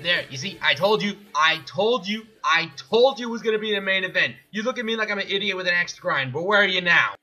There, you see, I told you it was gonna be the main event. You look at me like I'm an idiot with an axe to grind, but where are you now?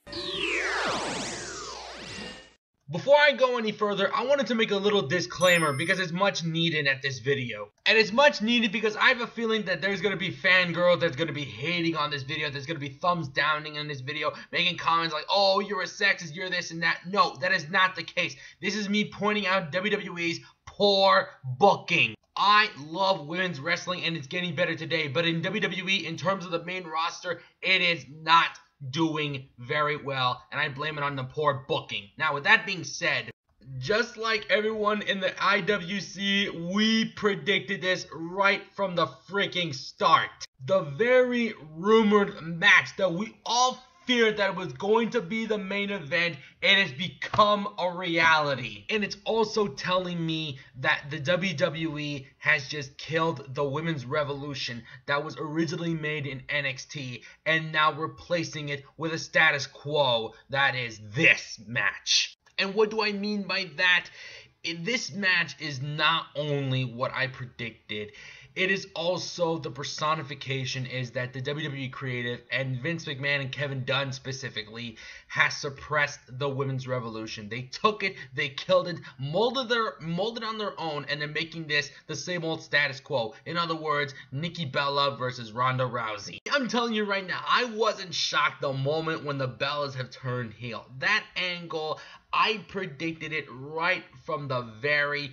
Before I go any further, I wanted to make a little disclaimer because it's much needed at this video. And it's much needed because I have a feeling that there's going to be fangirls that's going to be hating on this video, there's going to be thumbs downing on this video, making comments like, oh, you're a sexist, you're this and that. No, that is not the case. This is me pointing out WWE's poor booking. I love women's wrestling and it's getting better today, but in WWE, in terms of the main roster, it is not doing very well, and I blame it on the poor booking. Now, with that being said, just like everyone in the IWC, we predicted this right from the freaking start. The very rumored match that we all feared that was going to be the main event, it has become a reality. And it's also telling me that the WWE has just killed the women's revolution that was originally made in NXT and now replacing it with a status quo that is this match. And what do I mean by that? This match is not only what I predicted, it is also the personification is that the WWE creative and Vince McMahon and Kevin Dunn specifically has suppressed the women's revolution. They took it, they killed it, molded on their own, and they're making this the same old status quo. In other words, Nikki Bella versus Ronda Rousey. I'm telling you right now, I wasn't shocked the moment when the Bellas have turned heel. That angle, I predicted it right from the very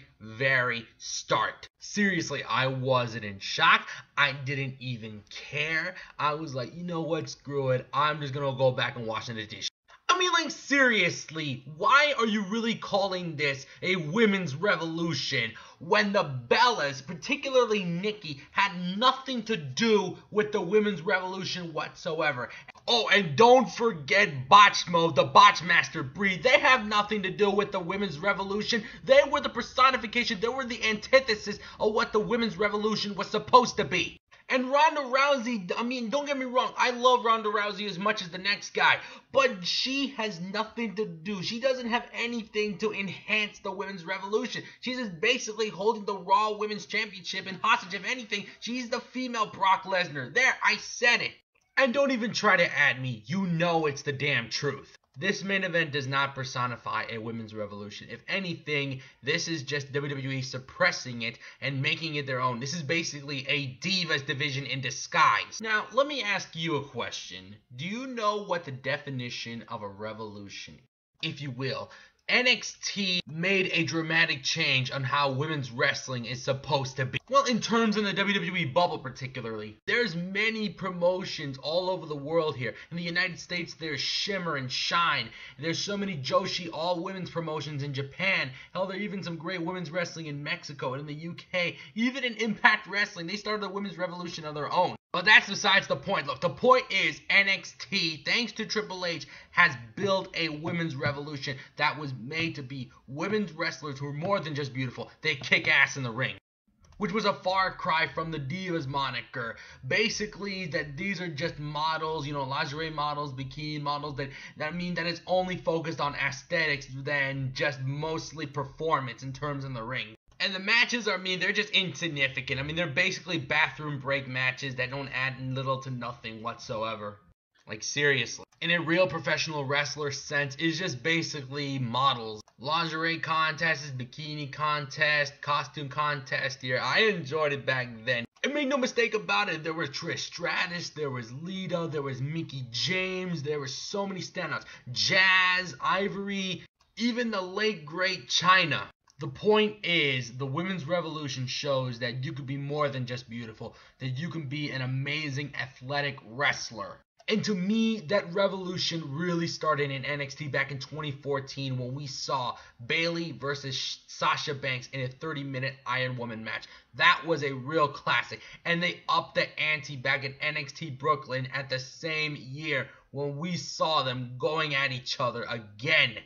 start. Seriously, I wasn't in shock. I didn't even care. I was like, you know what, screw it. I'm just gonna go back and wash an edition. I mean, like, seriously, why are you really calling this a women's revolution when the Bellas, particularly Nikki, had nothing to do with the women's revolution whatsoever? Oh, and don't forget Botch Mode, the Botch Master Breed. They have nothing to do with the women's revolution. They were the personification, they were the antithesis of what the women's revolution was supposed to be. And Ronda Rousey, I mean, don't get me wrong, I love Ronda Rousey as much as the next guy, but she has nothing to do. She doesn't have anything to enhance the women's revolution. She's just basically holding the Raw Women's Championship in hostage. If anything, she's the female Brock Lesnar. There, I said it. And don't even try to add me. You know it's the damn truth. This main event does not personify a women's revolution. If anything, this is just WWE suppressing it and making it their own. This is basically a Divas division in disguise. Now, let me ask you a question. Do you know what the definition of a revolution is? If you will, NXT made a dramatic change on how women's wrestling is supposed to be. Well, in terms of the WWE bubble particularly, there's many promotions all over the world here. In the United States, there's Shimmer and Shine. There's so many Joshi all-women's promotions in Japan. Hell, there are even some great women's wrestling in Mexico and in the UK. Even in Impact Wrestling, they started a women's revolution of their own. But that's besides the point. Look, the point is NXT, thanks to Triple H, has built a women's revolution that was made to be women's wrestlers who are more than just beautiful. They kick ass in the ring. Which was a far cry from the Divas moniker. Basically, that these are just models, you know, lingerie models, bikini models, that mean that it's only focused on aesthetics than just mostly performance in terms in the ring. And the matches are, they're just insignificant. I mean, they're basically bathroom break matches that don't add little to nothing whatsoever. Like, seriously. In a real professional wrestler sense, it's just basically models. Lingerie contests, bikini contest, costume contest here. I enjoyed it back then. And make no mistake about it, there was Trish Stratus, there was Lita, there was Mickie James, there were so many standouts. Jazz, Ivory, even the late great Chyna. The point is, the women's revolution shows that you could be more than just beautiful, that you can be an amazing athletic wrestler. And to me, that revolution really started in NXT back in 2014 when we saw Bayley versus Sasha Banks in a 30-minute Iron Woman match. That was a real classic. And they upped the ante back in NXT Brooklyn at the same year when we saw them going at each other again.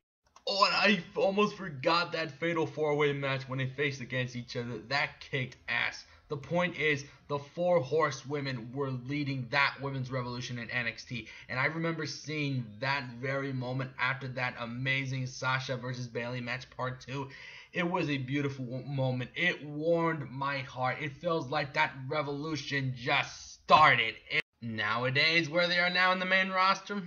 Oh, and I almost forgot that fatal 4-way match when they faced against each other. That kicked ass. The point is, the 4 horsewomen were leading that women's revolution in NXT. And I remember seeing that very moment after that amazing Sasha versus Bayley match part 2. It was a beautiful moment. It warmed my heart. It feels like that revolution just started. Nowadays, where they are now in the main roster,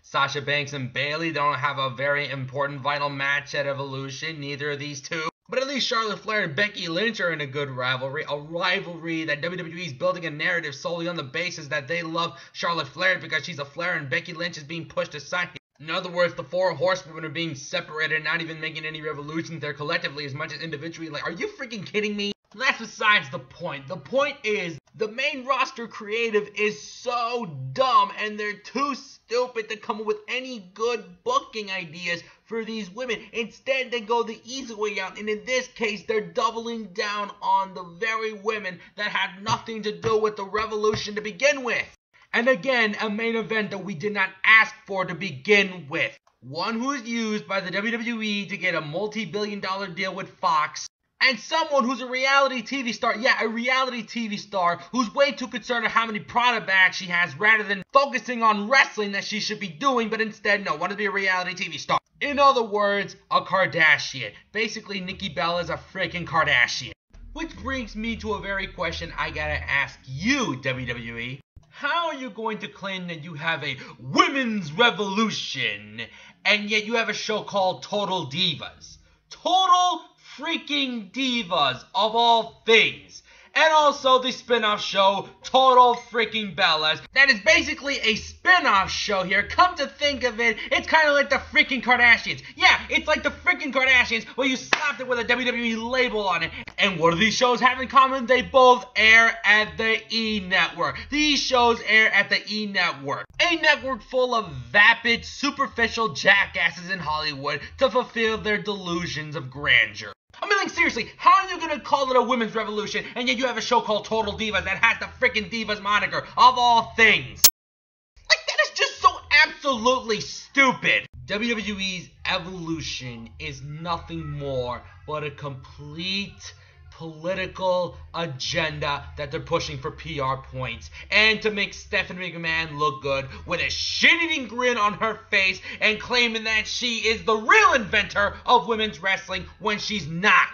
Sasha Banks and Bayley don't have a very important vital match at Evolution, neither of these two. But at least Charlotte Flair and Becky Lynch are in a good rivalry, a rivalry that WWE is building a narrative solely on the basis that they love Charlotte Flair because she's a Flair and Becky Lynch is being pushed aside. In other words, the 4 horsewomen are being separated and not even making any revolutions there collectively as much as individually. Like, are you freaking kidding me? That's besides the point. The point is, the main roster creative is so dumb and they're too stupid to come up with any good booking ideas for these women. Instead, they go the easy way out, and in this case, they're doubling down on the very women that had nothing to do with the revolution to begin with. And again, a main event that we did not ask for to begin with. One who is used by the WWE to get a multi-billion-dollar deal with Fox. And someone who's a reality TV star, a reality TV star, who's way too concerned with how many Prada bags she has rather than focusing on wrestling that she should be doing, but instead, no, want to be a reality TV star. In other words, a Kardashian. Basically, Nikki Bella is a freaking Kardashian. Which brings me to a very question I gotta ask you, WWE. How are you going to claim that you have a women's revolution, and yet you have a show called Total Divas? Total freaking Divas, of all things. And also the spin-off show, Total Freaking Bellas. That is basically a spin-off show here. Come to think of it, it's kind of like the freaking Kardashians. Yeah, it's like the freaking Kardashians, where you slapped it with a WWE label on it. And what do these shows have in common? They both air at the E! Network. These shows air at the E! Network. A network full of vapid, superficial jackasses in Hollywood to fulfill their delusions of grandeur. I mean, like, seriously, how are you gonna call it a women's revolution, and yet you have a show called Total Divas that has the freaking Divas moniker, of all things? Like, that is just so absolutely stupid. WWE's evolution is nothing more but a complete political agenda that they're pushing for PR points and to make Stephanie McMahon look good with a shit-eating grin on her face and claiming that she is the real inventor of women's wrestling when she's not.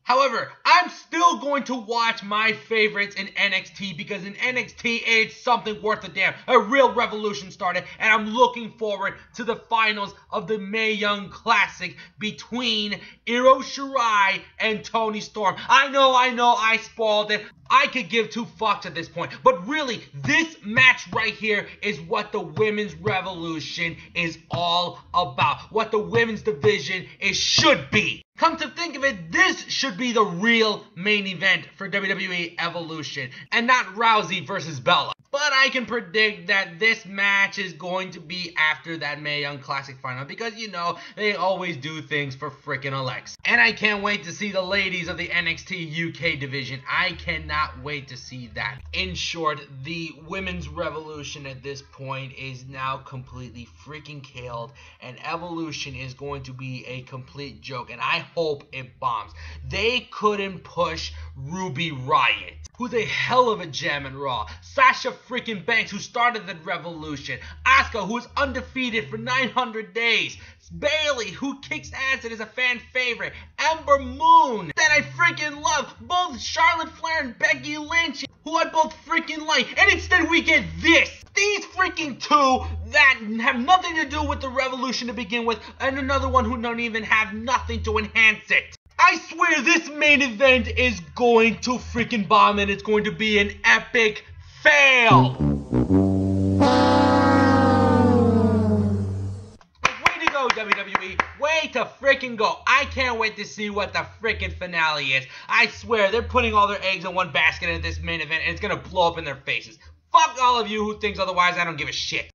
However, I'm still going to watch my favorites in NXT because in NXT it's something worth a damn. A real revolution started, and I'm looking forward to the finals of the Mae Young Classic between Io Shirai and Toni Storm. I know, I spoiled it. I could give 2 fucks at this point, but really, this match right here is what the women's revolution is all about. What the women's division should be. Come to think of it, this should be the real main event for WWE Evolution, and not Rousey versus Bella. But I can predict that this match is going to be after that Mae Young Classic final because, you know, they always do things for frickin' Alexa. And I can't wait to see the ladies of the NXT UK division. I cannot wait to see that. In short, the women's revolution at this point is now completely freaking killed, and Evolution is going to be a complete joke, and I hope it bombs. They couldn't push Ruby Riott, who's a hell of a gem in Raw. Sasha freaking Banks, who started the revolution. Asuka, who is undefeated for 900 days. Bayley, who kicks ass and is a fan favorite. Ember Moon, that I freaking love. Both Charlotte Flair and Becky Lynch, who I both freaking like. And instead we get this. These freaking 2 that have nothing to do with the revolution to begin with, and another one who don't even have nothing to enhance it. I swear this main event is going to freaking bomb, and it's going to be an epic fail. Way to go, WWE. Way to freaking go. I can't wait to see what the freaking finale is. I swear, they're putting all their eggs in one basket at this main event, and it's gonna blow up in their faces. Fuck all of you who thinks otherwise. I don't give a shit.